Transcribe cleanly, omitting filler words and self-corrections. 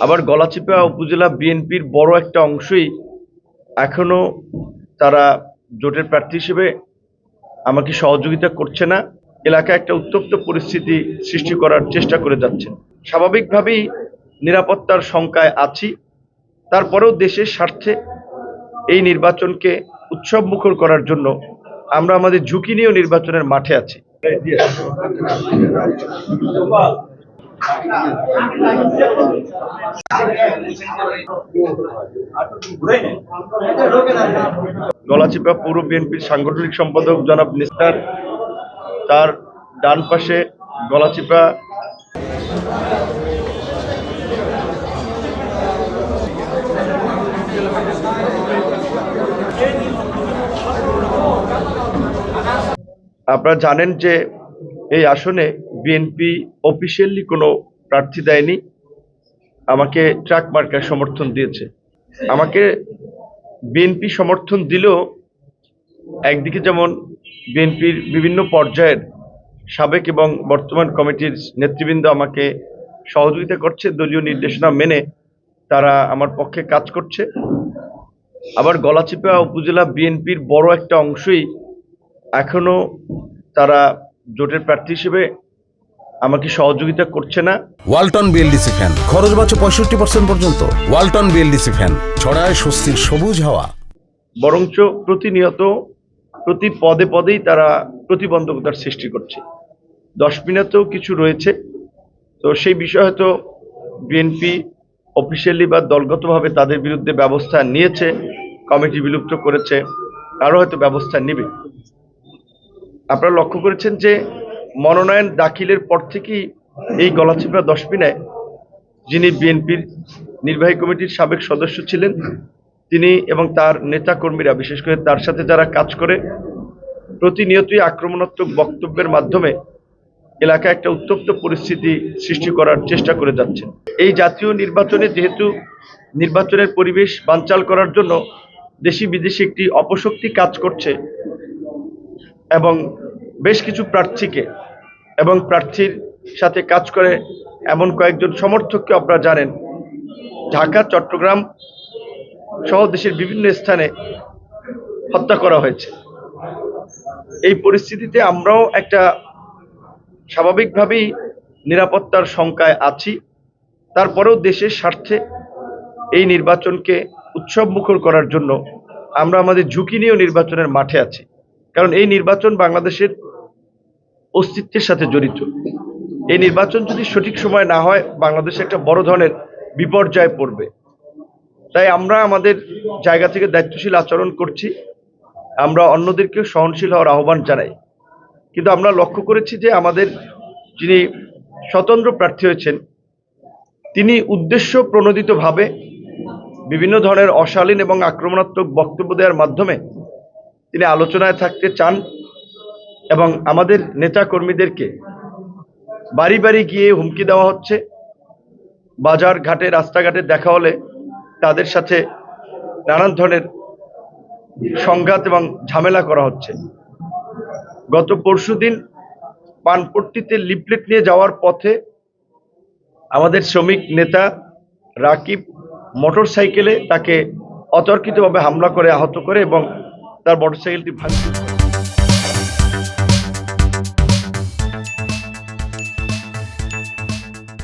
আবার গলাচিপা উপজেলা বিএনপির বড় একটা অংশই এখনো তারা জোটের প্রার্থী হিসেবে আমাকে সহযোগিতা করছে না। এলাকায় একটা উত্তপ্ত পরিস্থিতি সৃষ্টি করার চেষ্টা করে যাচ্ছেন। স্বাভাবিকভাবেই নিরাপত্তার শঙ্কায় আছি। তারপরেও দেশের স্বার্থে এই নির্বাচনকে উৎসবমুখর করার জন্য আমরা আমাদের ঝুঁকি নিয়েও নির্বাচনের মাঠে আছি। গলাচিপা পৌর বিএনপির সাংগঠনিক সম্পাদক জনাব নিস্তার, তার ডান পাশে গলাচিপা আপনারা জানেন যে এই আসনে বিএনপি অফিসিয়ালি কোনো প্রার্থী দেয়নি, আমাকে ট্রাক মার্কার সমর্থন দিয়েছে। আমাকে বিএনপি সমর্থন দিলেও একদিকে যেমন বিএনপির বিভিন্ন পর্যায়ের সাবেক এবং বর্তমান কমিটির নেতৃবৃন্দ আমাকে সহযোগিতা করছে, দলীয় নির্দেশনা মেনে তারা আমার পক্ষে কাজ করছে। আবার গলাচিপা উপজেলা বিএনপির বড় একটা অংশই এখনো তারা জোটের প্রার্থী হিসেবে আমাকে সহযোগিতা করছে না। ওয়ালটন বিএলডিসি ফ্যান খরচ বাঁচে 65% পর্যন্ত। ওয়ালটন বিএলডিসি ফ্যান ছড়ায় স্বস্তির সবুজ হাওয়া। বরঞ্চ প্রতিনিয়ত প্রতি পদে পদেই তারা প্রতিবন্ধকতার সৃষ্টি করছে। 10 মিনিটেও কিছু রয়েছে, তো সেই বিষয়ে হয়তো বিএনপি অফিসিয়ালি বা দলগতভাবে তাদের বিরুদ্ধে ব্যবস্থা নিয়েছে, কমিটি বিলুপ্ত করেছে, আরও হয়তো ব্যবস্থা নেবে। আপনারা লক্ষ্য করেছেন যে মনোনয়ন দাখিলের পর থেকেই এই গলাচিপা 10 মিনায় যিনি বিএনপির নির্বাহী কমিটির সাবেক সদস্য ছিলেন তিনি এবং তার নেতাকর্মীরা, বিশেষ করে তার সাথে যারা কাজ করে, প্রতিনিয়তই আক্রমণাত্মক বক্তব্যের মাধ্যমে এলাকায় একটা উত্তপ্ত পরিস্থিতি সৃষ্টি করার চেষ্টা করে যাচ্ছেন। এই জাতীয় নির্বাচনে যেহেতু নির্বাচনের পরিবেশ বানচাল করার জন্য দেশি বিদেশি একটি অপশক্তি কাজ করছে এবং বেশ কিছু প্রার্থীকে এবং প্রার্থীর সাথে কাজ করে এমন কয়েকজন সমর্থককে আপনারা জানেন ঢাকা, চট্টগ্রাম সহ দেশের বিভিন্ন স্থানে হত্যা করা হয়েছে। এই পরিস্থিতিতে আমরাও একটা স্বাভাবিকভাবেই নিরাপত্তার শঙ্কায় আছি। তারপরেও দেশের স্বার্থে এই নির্বাচনকে উৎসবমুখর করার জন্য আমরা আমাদের ঝুঁকি নিয়েও নির্বাচনের মাঠে আছি। কারণ এই নির্বাচন বাংলাদেশের অস্তিত্বের সাথে জড়িত। এই নির্বাচন যদি সঠিক সময় না হয় বাংলাদেশে একটা বড় ধরনের বিপর্যয়ে পড়বে। তাই আমরা আমাদের জায়গা থেকে দায়িত্বশীল আচরণ করছি, আমরা অন্যদেরকেও সহনশীল হওয়ার আহ্বান জানাই। কিন্তু আমরা লক্ষ্য করেছি যে আমাদের যিনি স্বতন্ত্র প্রার্থী হয়েছেন তিনি উদ্দেশ্য প্রণোদিতভাবে বিভিন্ন ধরনের অশালীন এবং আক্রমণাত্মক বক্তব্য দেওয়ার মাধ্যমে তিনি আলোচনায় থাকতে চান এবং আমাদের নেতা কর্মীদেরকে বাড়ি বাড়ি গিয়ে হুমকি দেওয়া হচ্ছে। বাজার ঘাটে রাস্তাঘাটে দেখা হলে তাদের সাথে নানান ধরনের সংঘাত এবং ঝামেলা করা হচ্ছে। গত পরশুদিন পানপট্টিতে লিফলেট নিয়ে যাওয়ার পথে আমাদের শ্রমিক নেতা রাকিব মোটরসাইকেলে তাকে অতর্কিতভাবে হামলা করে আহত করে এবং তার মোটরসাইকেলটি ভাঙচুর করে।